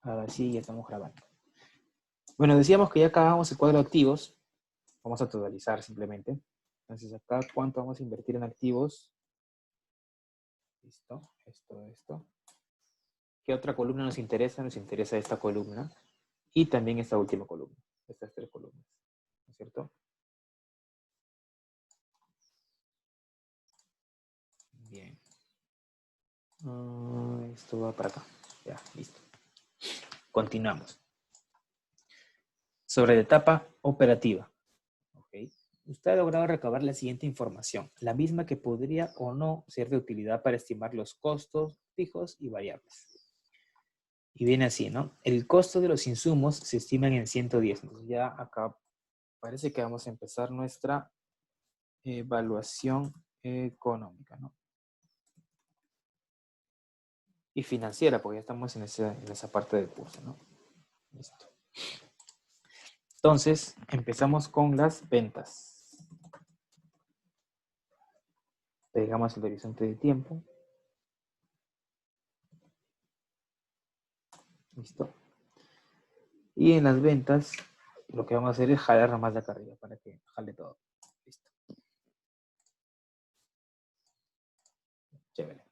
Ahora sí, ya estamos grabando. Bueno, decíamos que ya acabamos el cuadro de activos. Vamos a totalizar simplemente. Entonces acá, ¿cuánto vamos a invertir en activos? Listo, esto. ¿Qué otra columna nos interesa? Nos interesa esta columna y también esta última columna. Estas tres columnas, ¿no es cierto? Bien. Esto va para acá. Ya, listo. Continuamos. Sobre la etapa operativa. Okay. Usted ha logrado recabar la siguiente información, la misma que podría o no ser de utilidad para estimar los costos fijos y variables. Y viene así, ¿no? El costo de los insumos se estima en 110. Entonces ya acá parece que vamos a empezar nuestra evaluación económica, ¿no? Y financiera, porque ya estamos en esa parte del curso, ¿no? Listo. Entonces, empezamos con las ventas. Pegamos el horizonte de tiempo. Listo. Y en las ventas, lo que vamos a hacer es jalar más de acá arriba para que jale todo. Listo. Chévere.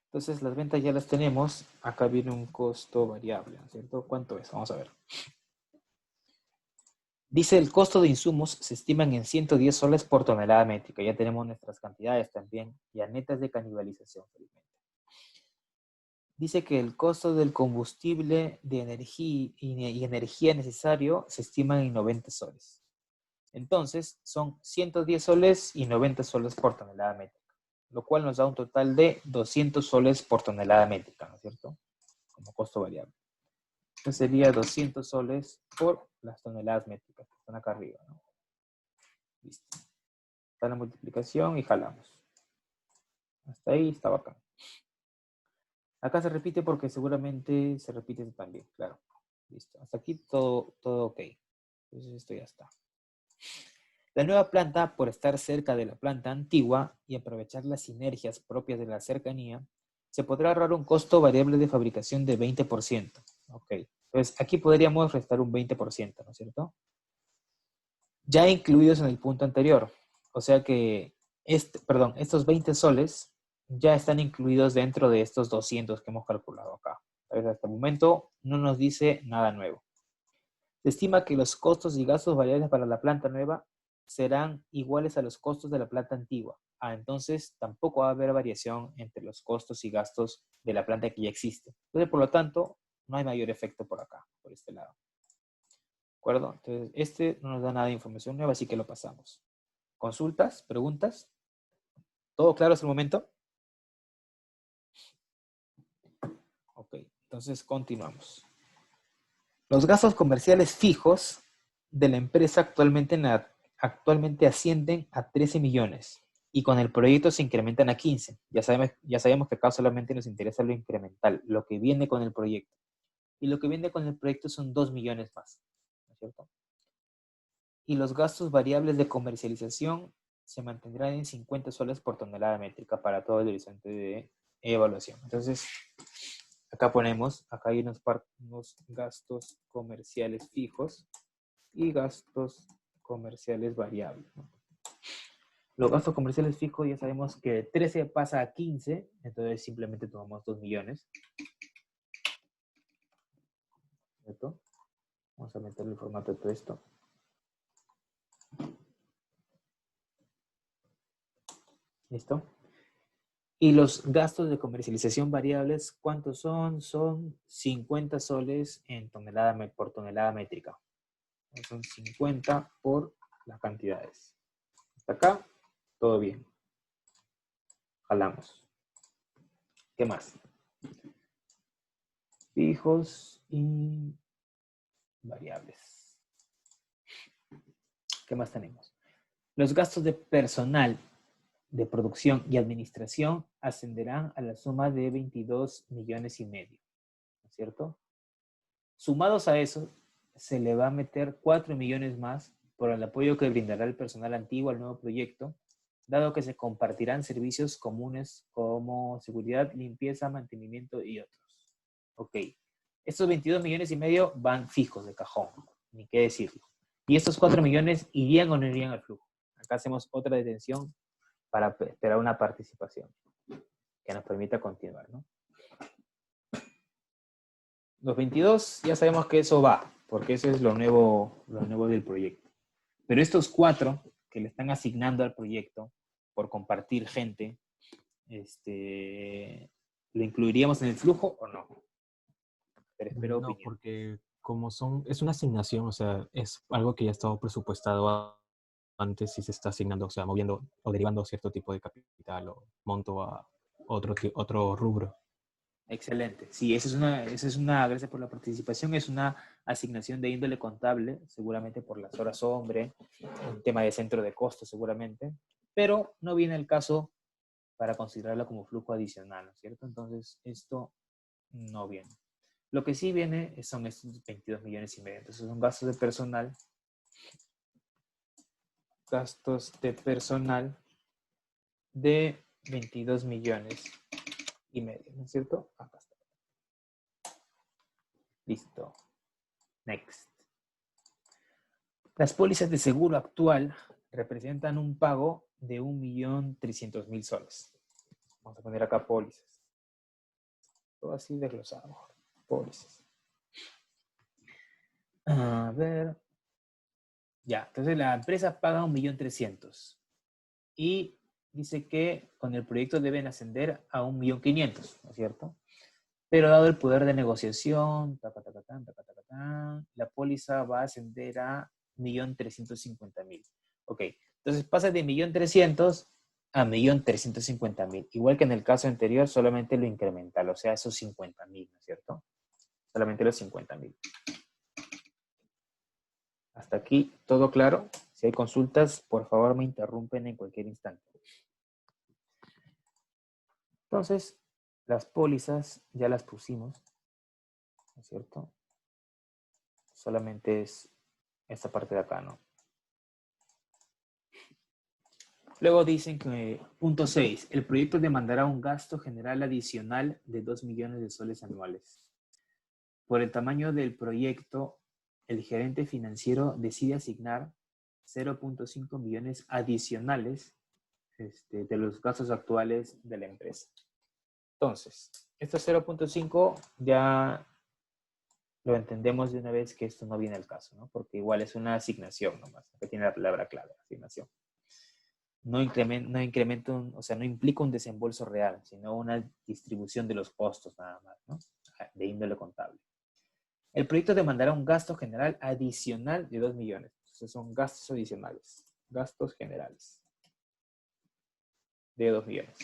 Entonces, las ventas ya las tenemos. Acá viene un costo variable, ¿no es cierto? ¿Cuánto es? Vamos a ver. Dice el costo de insumos se estiman en 110 soles por tonelada métrica. Ya tenemos nuestras cantidades también, ya netas de canibalización. Dice que el costo del combustible de energía y energía necesario se estiman en 90 soles. Entonces, son 110 soles y 90 soles por tonelada métrica, lo cual nos da un total de 200 soles por tonelada métrica, ¿no es cierto? Como costo variable. Entonces sería 200 soles por las toneladas métricas que están acá arriba, ¿no? Listo. Está la multiplicación y jalamos. Hasta ahí está bacán. Acá se repite porque seguramente se repite también, claro. Listo. Hasta aquí todo ok. Entonces esto ya está. La nueva planta, por estar cerca de la planta antigua y aprovechar las sinergias propias de la cercanía, se podrá ahorrar un costo variable de fabricación de 20%. Ok. Entonces aquí podríamos restar un 20%, ¿no es cierto? Ya incluidos en el punto anterior. O sea que, estos 20 soles ya están incluidos dentro de estos 200 que hemos calculado acá. Entonces, hasta el momento no nos dice nada nuevo. Se estima que los costos y gastos variables para la planta nueva serán iguales a los costos de la planta antigua. Entonces tampoco va a haber variación entre los costos y gastos de la planta que ya existe. Entonces, por lo tanto, no hay mayor efecto por acá, por este lado. ¿De acuerdo? Entonces, este no nos da nada de información nueva, así que lo pasamos. ¿Consultas? ¿Preguntas? ¿Todo claro hasta el momento? Ok, entonces continuamos. Los gastos comerciales fijos de la empresa actualmente ascienden a 13 millones y con el proyecto se incrementan a 15. Ya sabemos que acá solamente nos interesa lo incremental, lo que viene con el proyecto. Y lo que viene con el proyecto son 2 millones más, ¿no es cierto? Y los gastos variables de comercialización se mantendrán en 50 soles por tonelada métrica para todo el horizonte de evaluación. Entonces, acá hay unos gastos comerciales fijos y gastos comerciales variables, ¿no? Los gastos comerciales fijos ya sabemos que de 13 pasa a 15, entonces simplemente tomamos 2 millones. ¿Cierto? Vamos a meterle el formato de todo esto. ¿Listo? Y los gastos de comercialización variables, ¿cuántos son? Son 50 soles por tonelada métrica. Son 50 por las cantidades. Hasta acá, todo bien. Jalamos. ¿Qué más? Fijos y variables. ¿Qué más tenemos? Los gastos de personal, de producción y administración ascenderán a la suma de 22 millones y medio. ¿No es cierto? Sumados a eso, se le va a meter 4 millones más por el apoyo que brindará el personal antiguo al nuevo proyecto, dado que se compartirán servicios comunes como seguridad, limpieza, mantenimiento y otros. Ok, Estos 22 millones y medio van fijos de cajón, ni qué decirlo. Y estos 4 millones irían o no irían al flujo. Acá hacemos otra detención para esperar una participación que nos permita continuar, ¿no? Los 22 ya sabemos que eso va, porque eso es lo nuevo del proyecto. Pero estos 4 que le están asignando al proyecto por compartir gente, ¿lo incluiríamos en el flujo o no? Pero espero No, opinión. porque como es una asignación, o sea, es algo que ya estaba presupuestado antes y se está asignando, o sea, moviendo o derivando cierto tipo de capital o monto a otro rubro. Excelente. Sí, gracias por la participación, es una asignación de índole contable, seguramente por las horas hombre, un tema de centro de costos seguramente, pero no viene el caso para considerarlo como flujo adicional, ¿no es cierto? Entonces, esto no viene. Lo que sí viene son estos 22 millones y medio. Entonces, son gastos de personal. Gastos de personal de 22 millones y medio, ¿no es cierto? Acá está. Listo. Next. Las pólizas de seguro actual representan un pago de 1.300.000 soles. Vamos a poner acá pólizas. Todo así desglosado. Pólizas. A ver. Ya, entonces la empresa paga 1.300.000 y dice que con el proyecto deben ascender a 1.500.000, ¿no es cierto? Pero dado el poder de negociación, la póliza va a ascender a 1.350.000. Ok, entonces pasa de 1.300.000 a 1.350.000. Igual que en el caso anterior, solamente lo incremental, o sea, esos 50.000, ¿no es cierto? Solamente los 50.000. Hasta aquí, ¿todo claro? Si hay consultas, por favor me interrumpen en cualquier instante. Entonces, las pólizas ya las pusimos, ¿no es cierto? Solamente es esta parte de acá, ¿no? Luego dicen que, punto 6, el proyecto demandará un gasto general adicional de 2 millones de soles anuales. Por el tamaño del proyecto, el gerente financiero decide asignar 0.5 millones adicionales de los gastos actuales de la empresa. Entonces, estos 0.5 ya lo entendemos de una vez que esto no viene al caso, ¿no? Porque igual es una asignación nomás, que tiene la palabra clave, asignación. No incrementa o sea, no implica un desembolso real, sino una distribución de los costos nada más, ¿no? De índole contable. El proyecto demandará un gasto general adicional de 2 millones. Entonces son gastos adicionales. Gastos generales de 2 millones.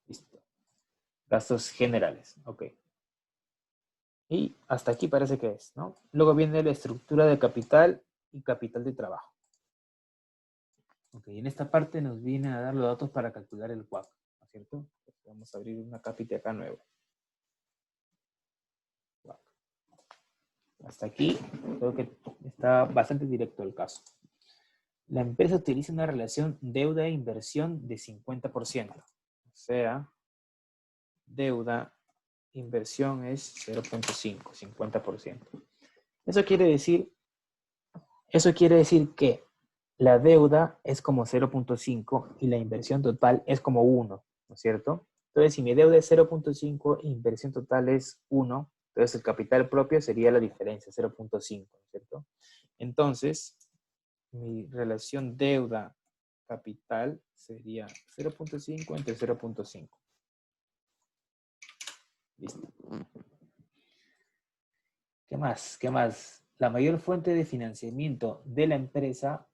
Listo. Gastos generales. Ok. Y hasta aquí parece que es, ¿no? Luego viene la estructura de capital y capital de trabajo. Ok, en esta parte nos viene a dar los datos para calcular el WACC, ¿no es cierto? Entonces vamos a abrir una capita acá nueva. WACC. Hasta aquí creo que está bastante directo el caso. La empresa utiliza una relación deuda-inversión de 50%. O sea, deuda-inversión es 0.5, 50%. Eso quiere decir que la deuda es como 0.5 y la inversión total es como 1, ¿no es cierto? Entonces, si mi deuda es 0.5 e inversión total es 1, entonces el capital propio sería la diferencia, 0.5, ¿no es cierto? Entonces, mi relación deuda-capital sería 0.5 entre 0.5. Listo. ¿Qué más? ¿Qué más? La mayor fuente de financiamiento de la empresa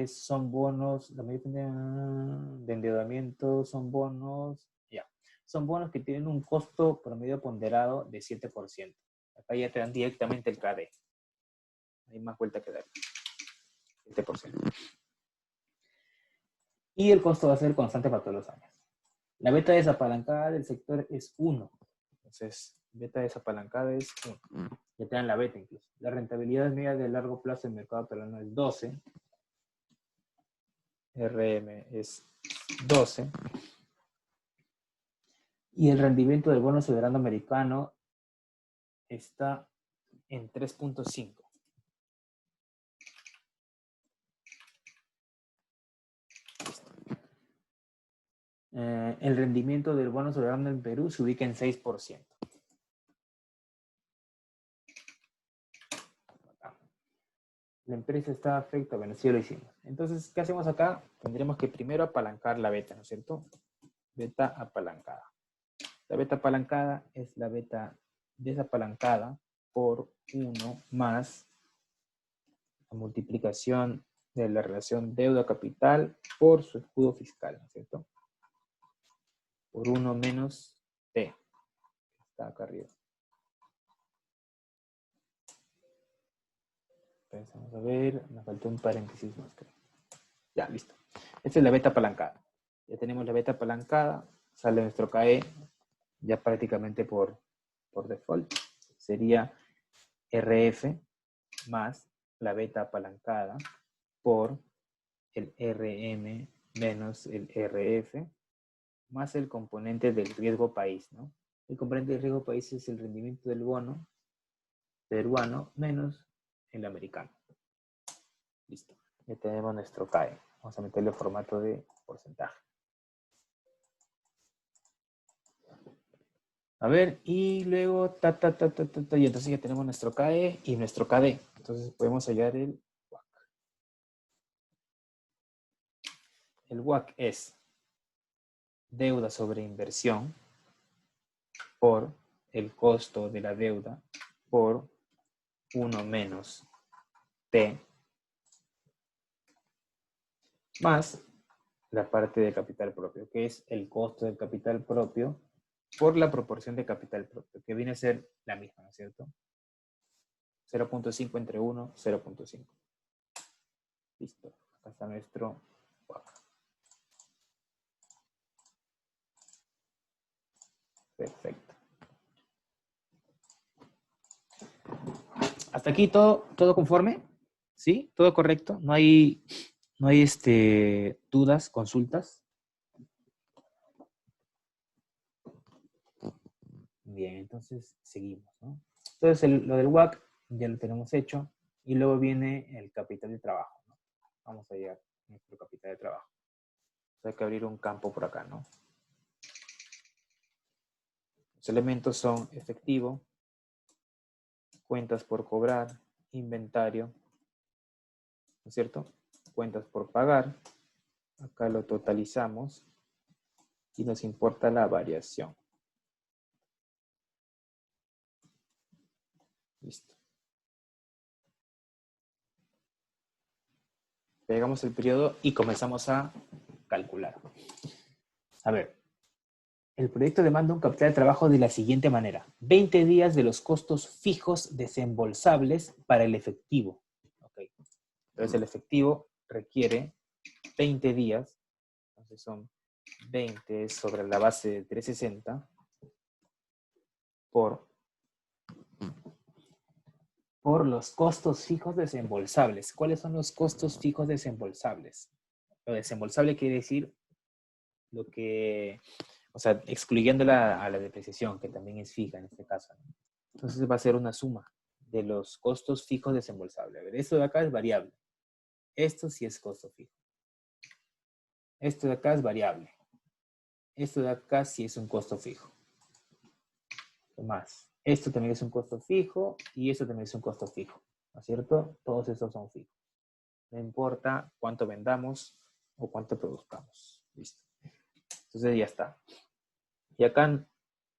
son bonos, la mayor fuente de endeudamiento son bonos, ya. Son bonos que tienen un costo promedio ponderado de 7%. Acá ya te dan directamente el KD. No hay más vuelta que dar. 7%. Y el costo va a ser constante para todos los años. La beta desapalancada del sector es 1. Entonces, beta desapalancada es 1. Ya te dan la beta incluso. La rentabilidad media de largo plazo del mercado peruano es 12. RM es 12. Y el rendimiento del bono soberano americano está en 3.5. El rendimiento del bono soberano en Perú se ubica en 6%. La empresa está afecta, bueno, sí lo hicimos. Entonces, ¿qué hacemos acá? Tendremos que primero apalancar la beta, ¿no es cierto? Beta apalancada. La beta apalancada es la beta desapalancada por 1 más la multiplicación de la relación deuda-capital por su escudo fiscal, ¿no es cierto? Por 1 menos T, que está acá arriba. Entonces, vamos a ver, me faltó un paréntesis más, creo. Ya, listo. Esta es la beta apalancada. Ya tenemos la beta apalancada, sale nuestro KE ya prácticamente por default. Sería RF más la beta apalancada por el RM menos el RF más el componente del riesgo país, ¿no? El componente del riesgo país es el rendimiento del bono peruano menos el americano. Listo. Ya tenemos nuestro CAE. Vamos a meterle formato de porcentaje. A ver, y luego, y entonces ya tenemos nuestro CAE y nuestro KD. Entonces podemos hallar el WACC. El WACC es deuda sobre inversión por el costo de la deuda por 1 menos T más la parte de capital propio, que es el costo del capital propio por la proporción de capital propio, que viene a ser la misma, ¿no es cierto? 0.5 entre 1, 0.5. Listo. Acá está nuestro WACC. Perfecto. Hasta aquí todo conforme, ¿sí? Todo correcto. No hay dudas, consultas. Bien, entonces seguimos, ¿no? Entonces lo del WACC ya lo tenemos hecho y luego viene el capital de trabajo, ¿no? Vamos a llegar a nuestro capital de trabajo. Hay que abrir un campo por acá, ¿no? Los elementos son efectivo, cuentas por cobrar, inventario, ¿no es cierto? Cuentas por pagar. Acá lo totalizamos y nos importa la variación. Listo. Pegamos el periodo y comenzamos a calcular. A ver, el proyecto demanda un capital de trabajo de la siguiente manera. 20 días de los costos fijos desembolsables para el efectivo. Okay. Entonces el efectivo requiere 20 días. Entonces son 20 sobre la base de 360 por los costos fijos desembolsables. ¿Cuáles son los costos fijos desembolsables? Lo desembolsable quiere decir lo que, o sea, excluyéndola a la depreciación, que también es fija en este caso, ¿no? Entonces va a ser una suma de los costos fijos desembolsables. A ver, esto de acá es variable. Esto sí es costo fijo. Esto de acá es variable. Esto de acá sí es un costo fijo. ¿Qué más? Esto también es un costo fijo y esto también es un costo fijo. ¿No es cierto? Todos estos son fijos. No importa cuánto vendamos o cuánto produzcamos. Listo. Entonces ya está. Y acá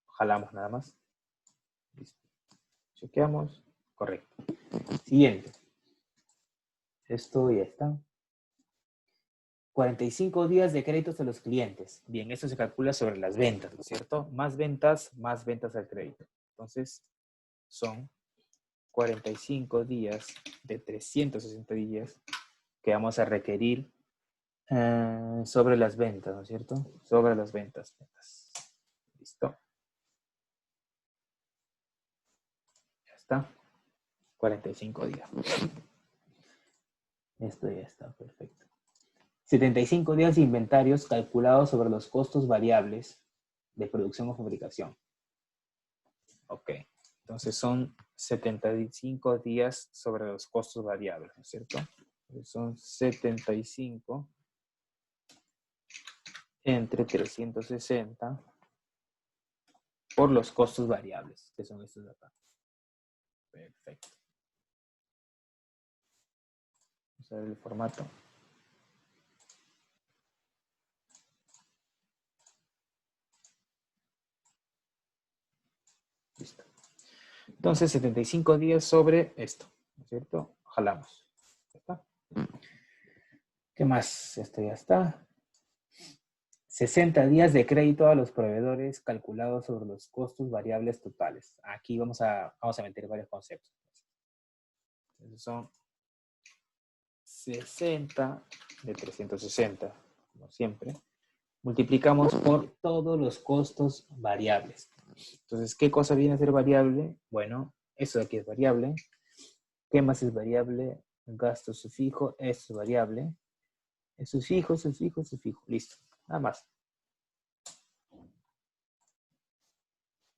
jalamos nada más. Listo. Chequeamos. Correcto. Siguiente. Esto ya está. 45 días de créditos a los clientes. Bien, esto se calcula sobre las ventas, ¿no es cierto? Más ventas al crédito. Entonces, son 45 días de 360 días que vamos a requerir sobre las ventas, ¿no es cierto? Sobre las ventas. Listo. Ya está. 45 días. Esto ya está, perfecto. 75 días de inventarios calculados sobre los costos variables de producción o fabricación. Ok, entonces son 75 días sobre los costos variables, ¿no es cierto? Entonces son 75 entre 360 por los costos variables, que son estos de acá. Perfecto. Vamos a ver el formato. Listo. Entonces, 75 días sobre esto, ¿no es cierto? Jalamos. ¿Ya está? ¿Qué más? Esto ya está. 60 días de crédito a los proveedores calculados sobre los costos variables totales. Aquí vamos a meter varios conceptos. Entonces son 60 de 360, como siempre. Multiplicamos por todos los costos variables. Entonces, ¿qué cosa viene a ser variable? Bueno, eso de aquí es variable. ¿Qué más es variable? Gasto sufijo, esto es variable. Es sufijo, sufijo, sufijo. Listo. Nada más.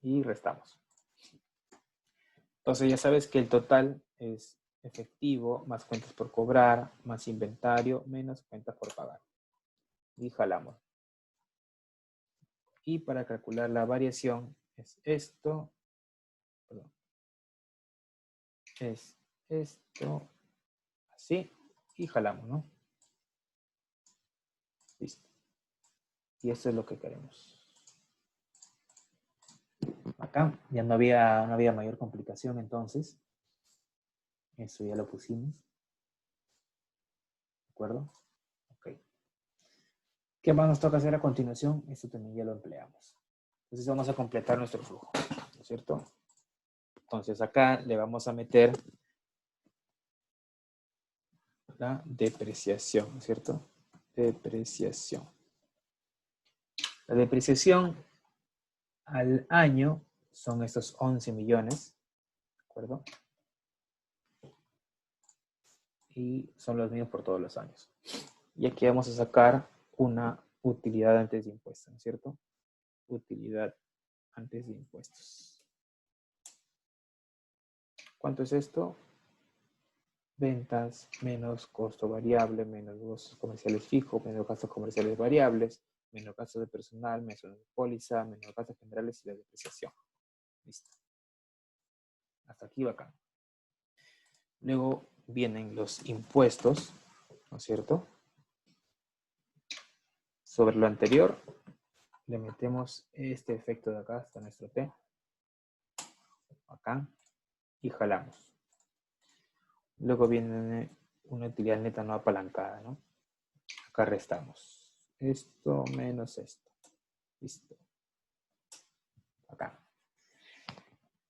Y restamos. Entonces ya sabes que el total es efectivo más cuentas por cobrar, más inventario, menos cuentas por pagar. Y jalamos. Y para calcular la variación es esto. Perdón. Es esto. Así. Y jalamos, ¿no? Listo. Y eso es lo que queremos. Acá ya no había mayor complicación entonces. Eso ya lo pusimos. ¿De acuerdo? Ok. ¿Qué más nos toca hacer a continuación? Esto también ya lo empleamos. Entonces vamos a completar nuestro flujo, ¿no es cierto? Entonces acá le vamos a meter la depreciación, ¿no es cierto? Depreciación. La depreciación al año son estos 11 millones, ¿de acuerdo? Y son los mismos por todos los años. Y aquí vamos a sacar una utilidad antes de impuestos, ¿no es cierto? Utilidad antes de impuestos. ¿Cuánto es esto? Ventas menos costo variable, menos gastos comerciales fijos, menos gastos comerciales variables, menos gastos de personal, menos de póliza, menos gastos generales y la depreciación. Listo. Hasta aquí bacán. Luego vienen los impuestos, ¿no es cierto? Sobre lo anterior, le metemos este efecto de acá, hasta nuestro T. Acá. Y jalamos. Luego viene una utilidad neta no apalancada, ¿no? Acá restamos. Esto menos esto. Listo. Acá.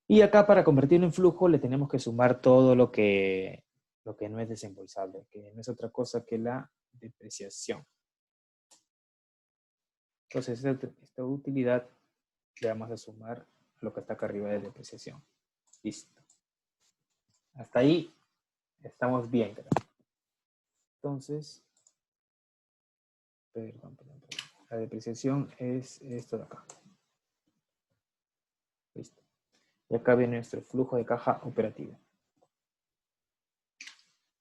Y acá para convertirlo en flujo le tenemos que sumar todo lo que no es desembolsable, que no es otra cosa que la depreciación. Entonces esta utilidad le vamos a sumar lo que está acá arriba de depreciación. Listo. Hasta ahí estamos bien. Entonces, perdón. La depreciación es esto de acá. Listo. Y acá viene nuestro flujo de caja operativo.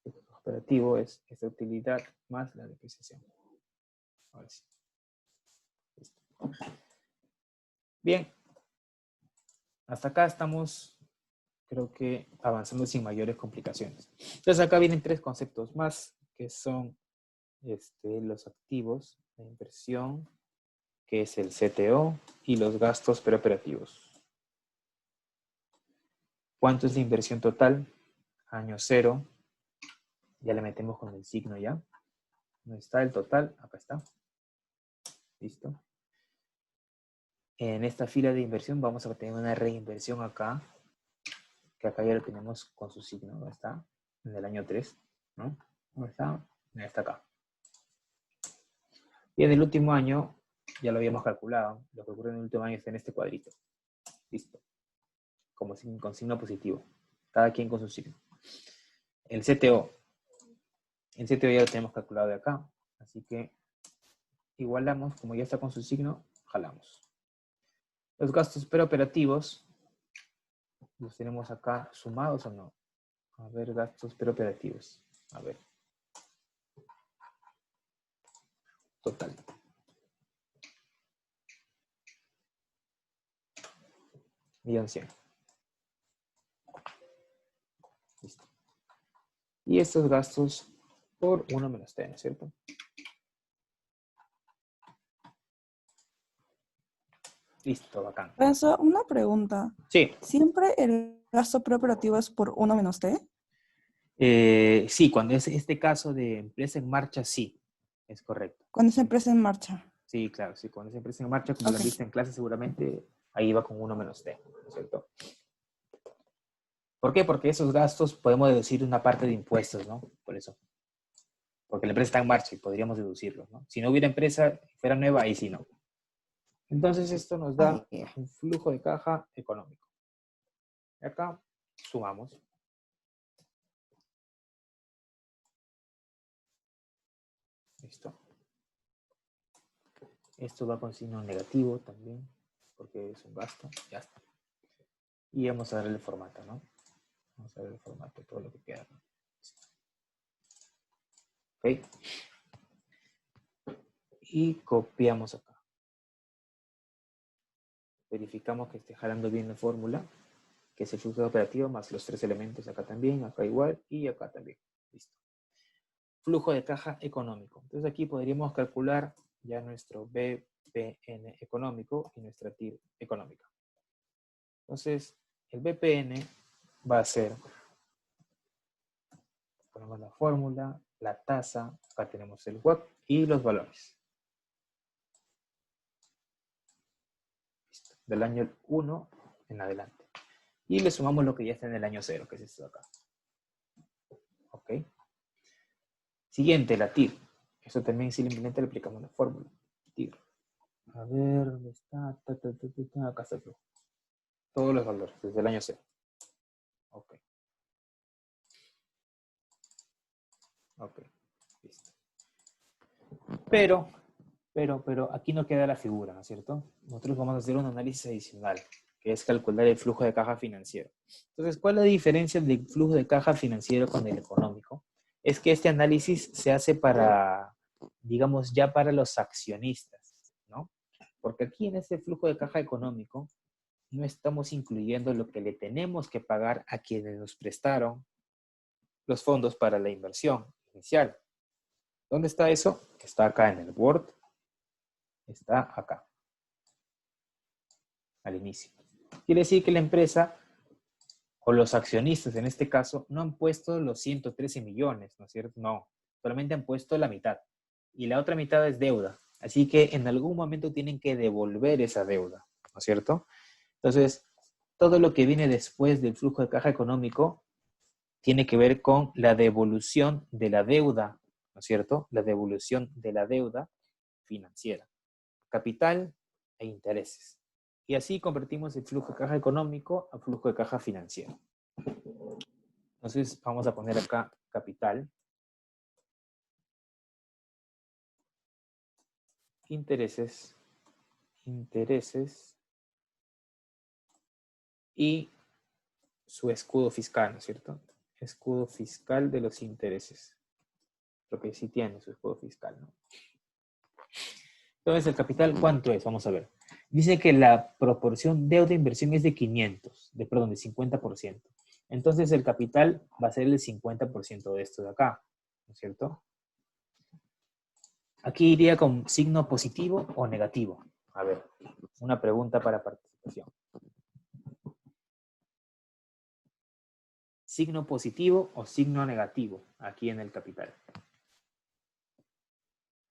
El flujo de caja operativo es esta utilidad más la depreciación. Ahora sí. Listo. Bien. Hasta acá estamos, creo que, avanzando sin mayores complicaciones. Entonces acá vienen tres conceptos más, que son los activos, la inversión, que es el CTO, y los gastos preoperativos. ¿Cuánto es la inversión total? Año 0. Ya le metemos con el signo ya. ¿Dónde está el total? Acá está. Listo. En esta fila de inversión vamos a tener una reinversión acá, que acá ya lo tenemos con su signo. ¿Dónde está? En el año 3, ¿no? ¿Dónde está? Está acá. Y en el último año, ya lo habíamos calculado, lo que ocurre en el último año está en este cuadrito. Listo. Como con signo positivo. Cada quien con su signo. El CTO. El CTO ya lo tenemos calculado de acá. Así que igualamos, como ya está con su signo, jalamos. Los gastos preoperativos, ¿los tenemos acá sumados o no? A ver, gastos preoperativos. A ver. Total. Millón cien. Listo. Y estos gastos por 1 menos t, ¿no es cierto? Listo, bacán. Renzo, una pregunta. Sí, ¿Siempre el gasto preoperativo es por 1 menos t? sí, cuando es este caso de empresa en marcha, sí, es correcto. Cuando es empresa en marcha. Sí, claro, sí, cuando es empresa en marcha, como lo Ok. viste en clase, seguramente ahí va con 1 menos t, ¿no es cierto? ¿Por qué? Porque esos gastos podemos deducir una parte de impuestos, ¿no? Por eso. Porque la empresa está en marcha y podríamos deducirlo, ¿no? Si no hubiera empresa, fuera nueva, ahí sí no. Entonces esto nos da un flujo de caja económico. Y acá sumamos. Listo. Esto va con signo negativo también, porque es un gasto. Ya está. Y vamos a darle el formato, ¿no? Vamos a ver el formato, todo lo que queda. Ok. Y copiamos acá. Verificamos que esté jalando bien la fórmula, que es el flujo operativo más los 3 elementos acá también, acá igual y acá también. Listo. Flujo de caja económico. Entonces aquí podríamos calcular ya nuestro BPN económico y nuestra TIR económica. Entonces, el BPN va a ser, ponemos la fórmula, la tasa, acá tenemos el WACC y los valores. Listo. Del año 1 en adelante. Y le sumamos lo que ya está en el año 0, que es esto de acá. ¿Ok? Siguiente, la TIR. Eso también simplemente le aplicamos la fórmula. TIR. A ver, ¿dónde está? Acá está el flujo. Todos los valores, desde el año 0. Ok. Ok. Listo. Pero aquí no queda la figura, ¿no es cierto? Nosotros vamos a hacer un análisis adicional, que es calcular el flujo de caja financiero. Entonces, ¿cuál es la diferencia del flujo de caja financiero con el económico? Es que este análisis se hace para, digamos, ya para los accionistas, ¿no? Porque aquí en este flujo de caja económico no estamos incluyendo lo que le tenemos que pagar a quienes nos prestaron los fondos para la inversión inicial. ¿Dónde está eso? Que está acá en el Word. Está acá, al inicio. Quiere decir que la empresa o los accionistas en este caso no han puesto los 113 millones, ¿no es cierto? No, solamente han puesto la mitad. Y la otra mitad es deuda. Así que en algún momento tienen que devolver esa deuda, ¿no es cierto? Entonces, todo lo que viene después del flujo de caja económico tiene que ver con la devolución de la deuda, ¿no es cierto? La devolución de la deuda financiera. Capital e intereses. Y así convertimos el flujo de caja económico a flujo de caja financiero. Entonces vamos a poner acá capital, intereses y su escudo fiscal, ¿no es cierto? Escudo fiscal de los intereses. Lo que sí tiene su escudo fiscal, ¿no? Entonces, el capital, ¿cuánto es? Vamos a ver. Dice que la proporción deuda-inversión es de 50%. Entonces, el capital va a ser el 50% de esto de acá, ¿no es cierto? Aquí iría con signo positivo o negativo. A ver, una pregunta para participación. Signo positivo o signo negativo aquí en el capital.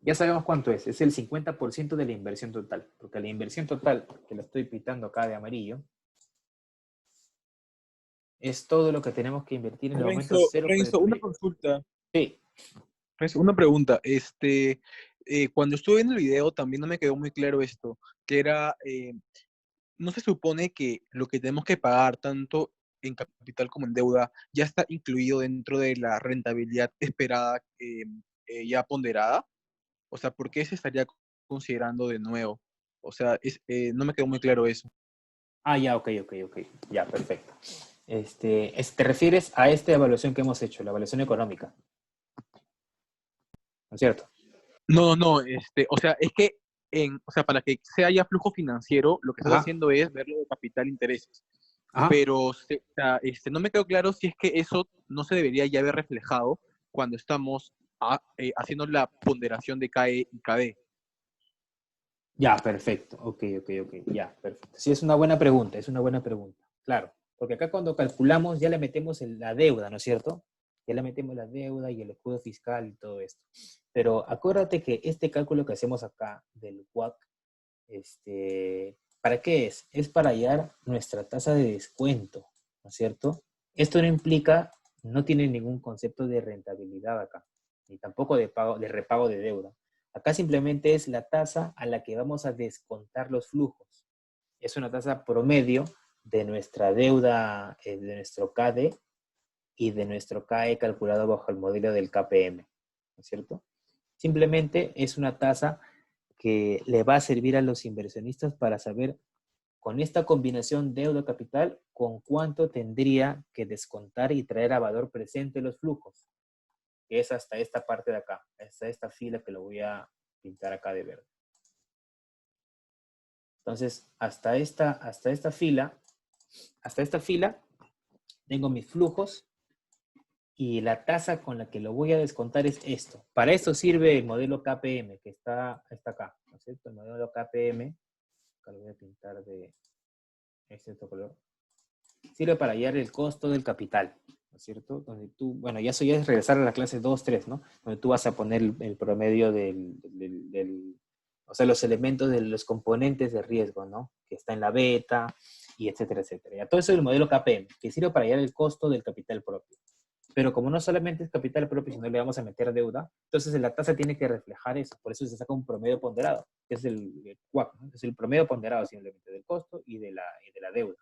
Ya sabemos cuánto es el 50% de la inversión total, porque la inversión total, que la estoy pintando acá de amarillo, es todo lo que tenemos que invertir en el momento cero por el Renzo, una proyecto. consulta. Sí. Renzo, una pregunta. Cuando estuve viendo el video también no me quedó muy claro esto, que era, no se supone que lo que tenemos que pagar tanto en capital como en deuda ya está incluido dentro de la rentabilidad esperada ya ponderada. O sea, ¿por qué se estaría considerando de nuevo? O sea, no me quedó muy claro eso. Ah, ya, ok. Ya, perfecto. ¿Te refieres a esta evaluación que hemos hecho, la evaluación económica? ¿No es cierto? No, o sea, es que o sea, para que sea ya flujo financiero, lo que estás Ajá, haciendo es verlo de capital e intereses. ajá. Pero o sea, no me quedó claro si es que eso no se debería ya haber reflejado cuando estamos haciendo la ponderación de KE y KD. Ya, perfecto. Ok. Ya, perfecto. Sí, es una buena pregunta, es una buena pregunta. Claro, porque acá cuando calculamos ya le metemos la deuda, ¿no es cierto? Ya le metemos la deuda y el escudo fiscal y todo esto. Pero acuérdate que este cálculo que hacemos acá del WACC, ¿para qué es? Es para hallar nuestra tasa de descuento, ¿no es cierto? Esto no implica, no tiene ningún concepto de rentabilidad acá, ni tampoco de pago, de repago de deuda. Acá simplemente es la tasa a la que vamos a descontar los flujos. Es una tasa promedio de nuestra deuda, de nuestro KD y de nuestro KE calculado bajo el modelo del KPM, ¿no es cierto? Simplemente es una tasa que le va a servir a los inversionistas para saber con esta combinación deuda-capital con cuánto tendría que descontar y traer a valor presente los flujos, que es hasta esta parte de acá, hasta esta fila que lo voy a pintar acá de verde. Entonces, hasta esta fila, tengo mis flujos y la tasa con la que lo voy a descontar es esto. Para esto sirve el modelo KPM, que está acá, ¿no es cierto? El modelo KPM, acá lo voy a pintar de este otro color, sirve para hallar el costo del capital, ¿no es cierto? Donde tú, bueno, ya eso ya es regresar a la clase 2, 3, ¿no? Donde tú vas a poner el promedio o sea, los elementos de los componentes de riesgo, ¿no? Que está en la beta y etcétera, etcétera. Ya todo eso es el modelo KPM, que sirve para hallar el costo del capital propio. Pero como no solamente es capital propio, sino le vamos a meter deuda, entonces la tasa tiene que reflejar eso. Por eso se saca un promedio ponderado, que es el CUAC, ¿no? Es el promedio ponderado simplemente del costo y de la deuda.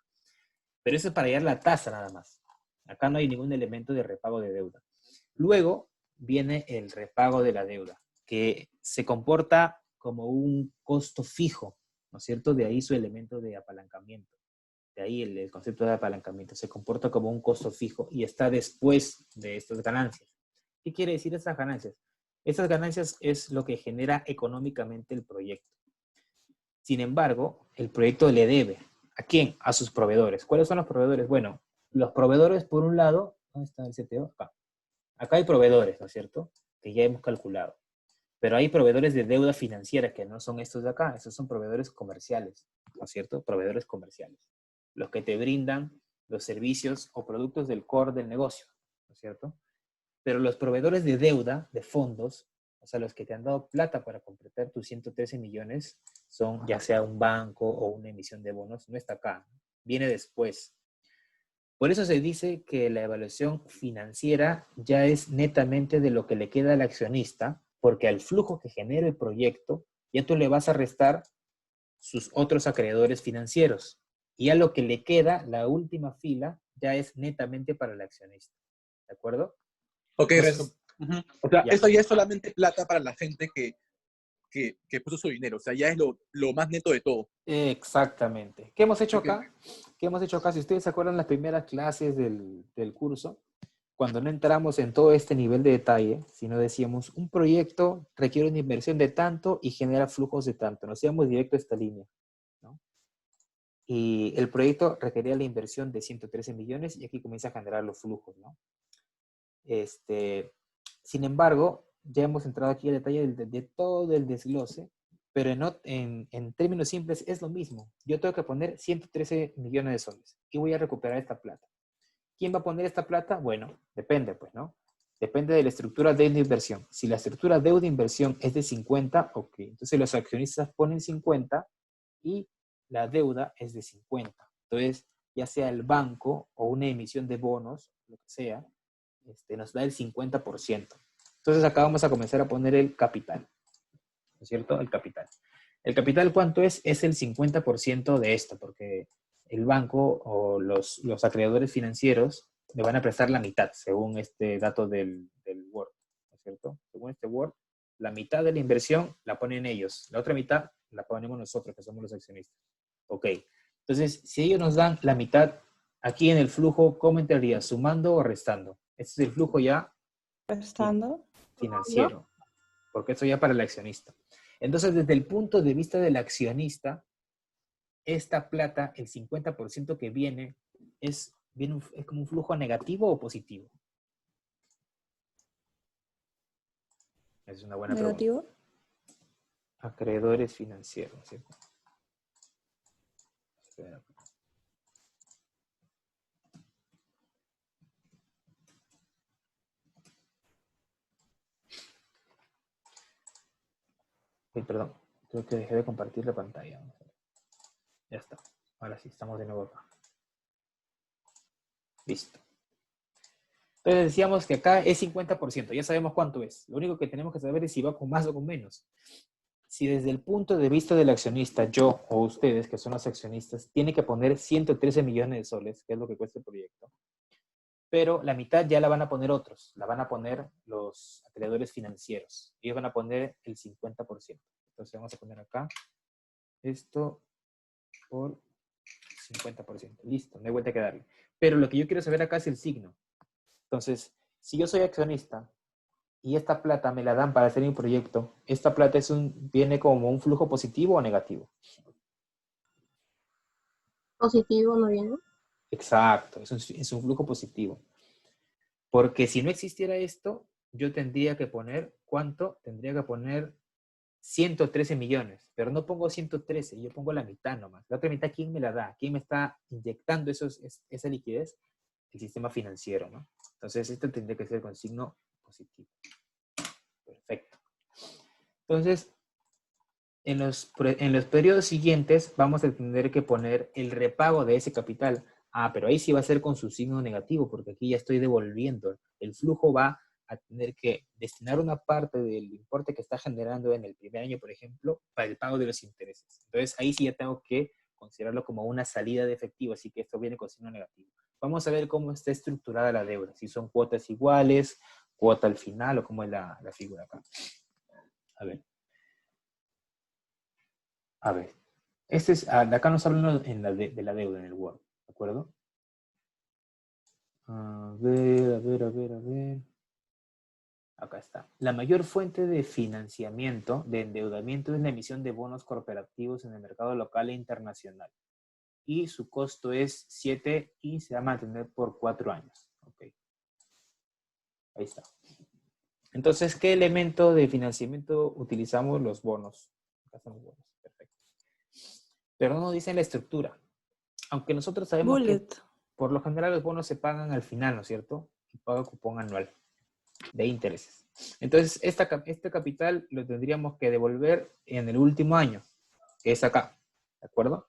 Pero eso es para hallar la tasa nada más. Acá no hay ningún elemento de repago de deuda. Luego viene el repago de la deuda, que se comporta como un costo fijo, ¿no es cierto? De ahí su elemento de apalancamiento. De ahí el concepto de apalancamiento. Se comporta como un costo fijo y está después de estas ganancias. ¿Qué quiere decir estas ganancias? Estas ganancias es lo que genera económicamente el proyecto. Sin embargo, el proyecto le debe. ¿A quién? A sus proveedores. ¿Cuáles son los proveedores? Bueno, los proveedores, por un lado, ¿dónde está el CTO? Acá. Acá hay proveedores, ¿no es cierto? Que ya hemos calculado. Pero hay proveedores de deuda financiera que no son estos de acá. Estos son proveedores comerciales, ¿no es cierto? Proveedores comerciales. Los que te brindan los servicios o productos del core del negocio, ¿no es cierto? Pero los proveedores de deuda, de fondos, o sea, los que te han dado plata para completar tus 113 millones, son ya sea un banco o una emisión de bonos, no está acá, viene después. Por eso se dice que la evaluación financiera ya es netamente de lo que le queda al accionista, porque al flujo que genera el proyecto, ya tú le vas a restar sus otros acreedores financieros. Y a lo que le queda, la última fila, ya es netamente para el accionista. ¿De acuerdo? Ok, Renzo. Entonces, O sea, ya. eso ya es solamente plata para la gente que puso su dinero. O sea, ya es lo más neto de todo. Exactamente. ¿Qué hemos hecho Ok. acá? ¿Qué hemos hecho acá? Si ustedes se acuerdan las primeras clases del curso, cuando no entramos en todo este nivel de detalle, sino decíamos, un proyecto requiere una inversión de tanto y genera flujos de tanto. Nos íbamos directo a esta línea, ¿no? Y el proyecto requería la inversión de 113 millones y aquí comienza a generar los flujos, ¿no? Sin embargo, ya hemos entrado aquí al detalle de todo el desglose, pero en términos simples es lo mismo. Yo tengo que poner 113 millones de soles y voy a recuperar esta plata. ¿Quién va a poner esta plata? Bueno, depende, pues, ¿no? Depende de la estructura de inversión. Si la estructura deuda-inversión es de 50, ok. Entonces los accionistas ponen 50 y la deuda es de 50. Entonces, ya sea el banco o una emisión de bonos, lo que sea, nos da el 50%. Entonces acá vamos a comenzar a poner el capital, ¿no es cierto? El capital. ¿El capital cuánto es? Es el 50% de esto, porque el banco o los acreedores financieros le van a prestar la mitad, según este dato del Word, ¿no es cierto? Según este Word, la mitad de la inversión la ponen ellos, la otra mitad la ponemos nosotros, que somos los accionistas. Ok. Entonces, si ellos nos dan la mitad, aquí en el flujo, ¿cómo entraría? ¿Sumando o restando? Este es el flujo ya Restando. financiero, porque esto ya para el accionista. Entonces, desde el punto de vista del accionista, esta plata, el 50% que viene, ¿es como un flujo negativo o positivo? Es una buena pregunta. Negativo. Acreedores financieros, ¿cierto? Perdón, creo que dejé de compartir la pantalla. Ya está. Ahora sí, estamos de nuevo acá. Listo. Entonces decíamos que acá es 50%, ya sabemos cuánto es. Lo único que tenemos que saber es si va con más o con menos. Si desde el punto de vista del accionista, yo o ustedes, que son los accionistas, tienen que poner 113 millones de soles, que es lo que cuesta el proyecto, pero la mitad ya la van a poner otros, la van a poner los acreedores financieros. Ellos van a poner el 50%. Entonces vamos a poner acá esto por 50%. Listo, no hay vuelta que darle. Pero lo que yo quiero saber acá es el signo. Entonces, si yo soy accionista y esta plata me la dan para hacer mi proyecto, ¿esta plata viene como un flujo positivo o negativo? Positivo, ¿no viene? Exacto, es un flujo positivo. Porque si no existiera esto, yo tendría que poner, ¿cuánto? Tendría que poner 113 millones, pero no pongo 113, yo pongo la mitad nomás. La otra mitad, ¿quién me la da? ¿Quién me está inyectando esa liquidez? El sistema financiero, ¿no? Entonces, esto tendría que ser con signo positivo. Perfecto. Entonces, en los periodos siguientes vamos a tener que poner el repago de ese capital. Ah, pero ahí sí va a ser con su signo negativo, porque aquí ya estoy devolviendo. El flujo va a tener que destinar una parte del importe que está generando en el primer año, por ejemplo, para el pago de los intereses. Entonces, ahí sí ya tengo que considerarlo como una salida de efectivo, así que esto viene con signo negativo. Vamos a ver cómo está estructurada la deuda, si son cuotas iguales, cuota al final, o cómo es la figura acá. A ver. A ver. Acá nos hablan de la deuda en el Word, ¿de acuerdo? A ver. Acá está. La mayor fuente de financiamiento, de endeudamiento, es la emisión de bonos corporativos en el mercado local e internacional. Y su costo es 7 y se va a mantener por 4 años. Ok. Ahí está. Entonces, ¿qué elemento de financiamiento utilizamos? Los bonos. Acá están los bonos. Perfecto. Pero no nos dicen la estructura. Aunque nosotros sabemos Bullet. que por lo general los bonos se pagan al final, ¿no es cierto? Y paga cupón anual de intereses. Entonces, este capital lo tendríamos que devolver en el último año, que es acá, ¿de acuerdo?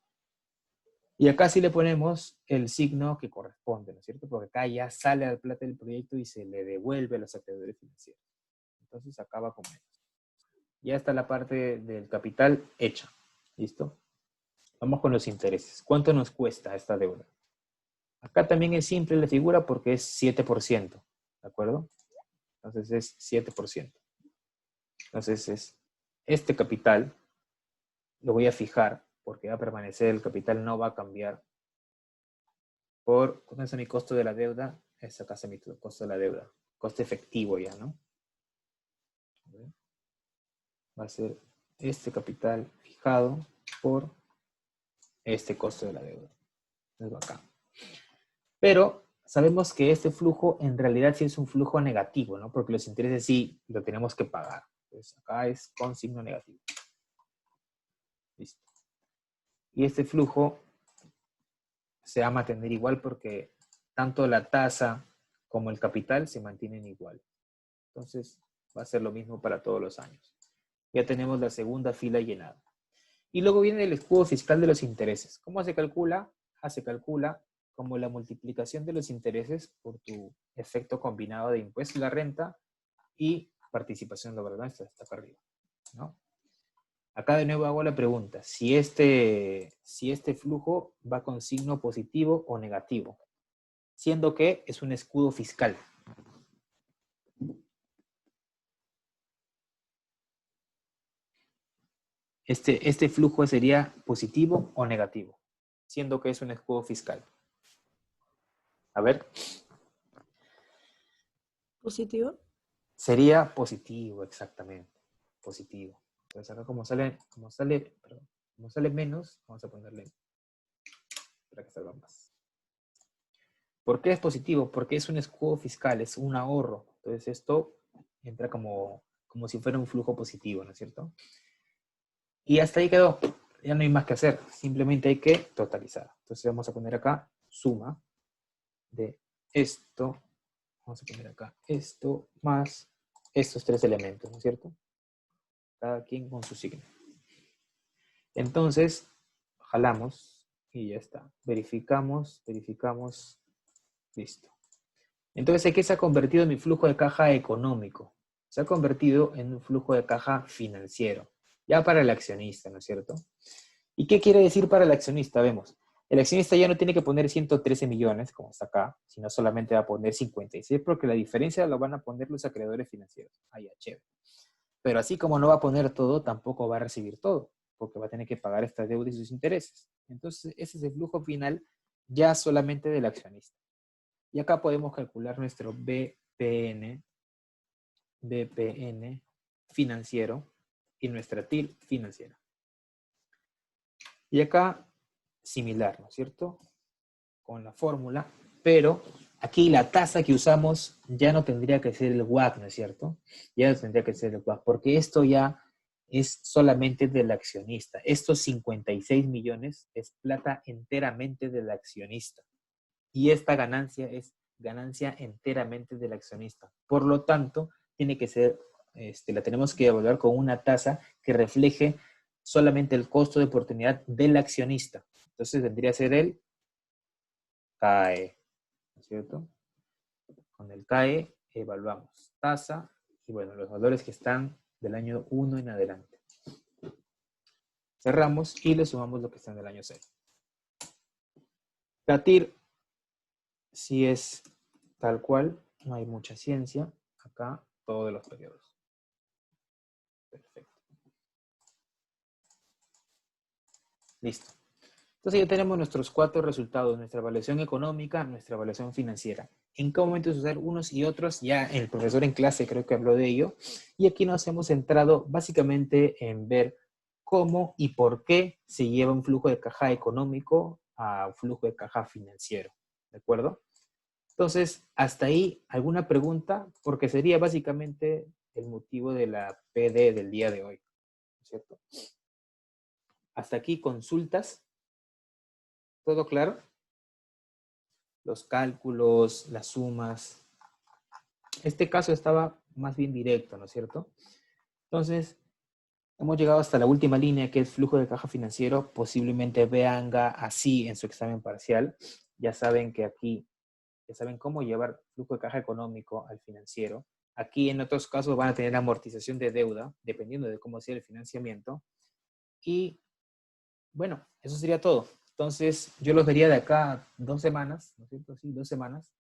Y acá sí le ponemos el signo que corresponde, ¿no es cierto? Porque acá ya sale al plata del proyecto y se le devuelve a los acreedores financieros. Entonces, acá va con menos. Ya está la parte del capital hecha. ¿Listo? Vamos con los intereses. ¿Cuánto nos cuesta esta deuda? Acá también es simple la figura porque es 7%, ¿de acuerdo? Entonces es 7%. Entonces es este capital, lo voy a fijar porque va a permanecer, el capital no va a cambiar. ¿Cuánto es mi costo de la deuda? Es acá mi costo de la deuda. Costo efectivo ya, ¿no? Va a ser este capital fijado por este costo de la deuda. Es acá. Pero sabemos que este flujo en realidad sí es un flujo negativo, ¿no? Porque los intereses sí lo tenemos que pagar. Entonces acá es con signo negativo. Listo. Y este flujo se va a mantener igual porque tanto la tasa como el capital se mantienen igual. Entonces va a ser lo mismo para todos los años. Ya tenemos la segunda fila llenada. Y luego viene el escudo fiscal de los intereses. ¿Cómo se calcula? Se calcula como la multiplicación de los intereses por tu efecto combinado de impuesto a la renta y participación laboral. Está acá arriba, ¿no? Acá de nuevo hago la pregunta, si este flujo va con signo positivo o negativo, siendo que es un escudo fiscal. este flujo sería positivo o negativo, siendo que es un escudo fiscal. A ver, ¿Positivo? sería positivo, exactamente. Positivo. Entonces acá como sale menos, vamos a ponerle para que salga más. ¿Por qué es positivo? Porque es un escudo fiscal, es un ahorro. Entonces esto entra como si fuera un flujo positivo, ¿no es cierto? Y hasta ahí quedó. Ya no hay más que hacer. Simplemente hay que totalizar. Entonces vamos a poner acá suma de esto. Vamos a poner acá esto más estos tres elementos, ¿no es cierto? Cada quien con su signo. Entonces, jalamos y ya está. Verificamos. Listo. Entonces, ¿en qué se ha convertido mi flujo de caja económico? Se ha convertido en un flujo de caja financiero. Ya para el accionista, ¿no es cierto? ¿Y qué quiere decir para el accionista? Vemos. El accionista ya no tiene que poner 113 millones, como está acá, sino solamente va a poner 56, porque la diferencia lo van a poner los acreedores financieros. Ah, ya, chévere. Pero así como no va a poner todo, tampoco va a recibir todo, porque va a tener que pagar esta deuda y sus intereses. Entonces, ese es el flujo final ya solamente del accionista. Y acá podemos calcular nuestro BPN financiero y nuestra TIR financiera. Y acá, similar, ¿no es cierto? Con la fórmula, pero aquí la tasa que usamos ya no tendría que ser el WACC, ¿no es cierto? Ya no tendría que ser el WACC, porque esto ya es solamente del accionista. Estos 56 millones es plata enteramente del accionista. Y esta ganancia es ganancia enteramente del accionista. Por lo tanto, tiene que ser, la tenemos que evaluar con una tasa que refleje solamente el costo de oportunidad del accionista. Entonces vendría a ser el CAE, ¿no es cierto? Con el CAE evaluamos tasa y bueno, los valores que están del año 1 en adelante. Cerramos y le sumamos lo que está en el año 0. La TIR, si es tal cual, no hay mucha ciencia. Acá, todos los periodos. Perfecto. Listo. Entonces ya tenemos nuestros 4 resultados, nuestra evaluación económica, nuestra evaluación financiera. ¿En qué momento usar unos y otros? Ya el profesor en clase creo que habló de ello. Y aquí nos hemos centrado básicamente en ver cómo y por qué se lleva un flujo de caja económico a un flujo de caja financiero. ¿De acuerdo? Entonces, hasta ahí, ¿alguna pregunta? Porque sería básicamente el motivo de la PD del día de hoy. ¿Cierto? Hasta aquí, consultas. ¿Todo claro? Los cálculos, las sumas. Este caso estaba más bien directo, ¿no es cierto? Entonces, hemos llegado hasta la última línea, que es flujo de caja financiero. Posiblemente vean así en su examen parcial. Ya saben que aquí, ya saben cómo llevar flujo de caja económico al financiero. Aquí, en otros casos, van a tener amortización de deuda, dependiendo de cómo sea el financiamiento. Y, bueno, eso sería todo. Entonces, yo los vería de acá a 2 semanas, ¿no es cierto? Sí, 2 semanas.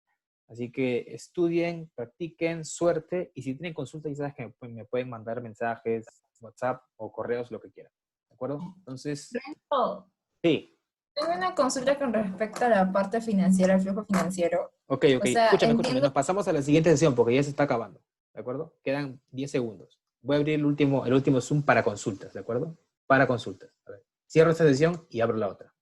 Así que estudien, practiquen, suerte, y si tienen consultas, ya sabes que me pueden mandar mensajes, WhatsApp o correos, lo que quieran. ¿De acuerdo? Entonces, Renzo, sí. tengo una consulta con respecto a la parte financiera, el flujo financiero. Ok. O sea, Escúchame. Nos pasamos a la siguiente sesión porque ya se está acabando. ¿De acuerdo? Quedan 10 segundos. Voy a abrir el último Zoom para consultas, ¿de acuerdo? Para consultas. A ver. Cierro esta sesión y abro la otra.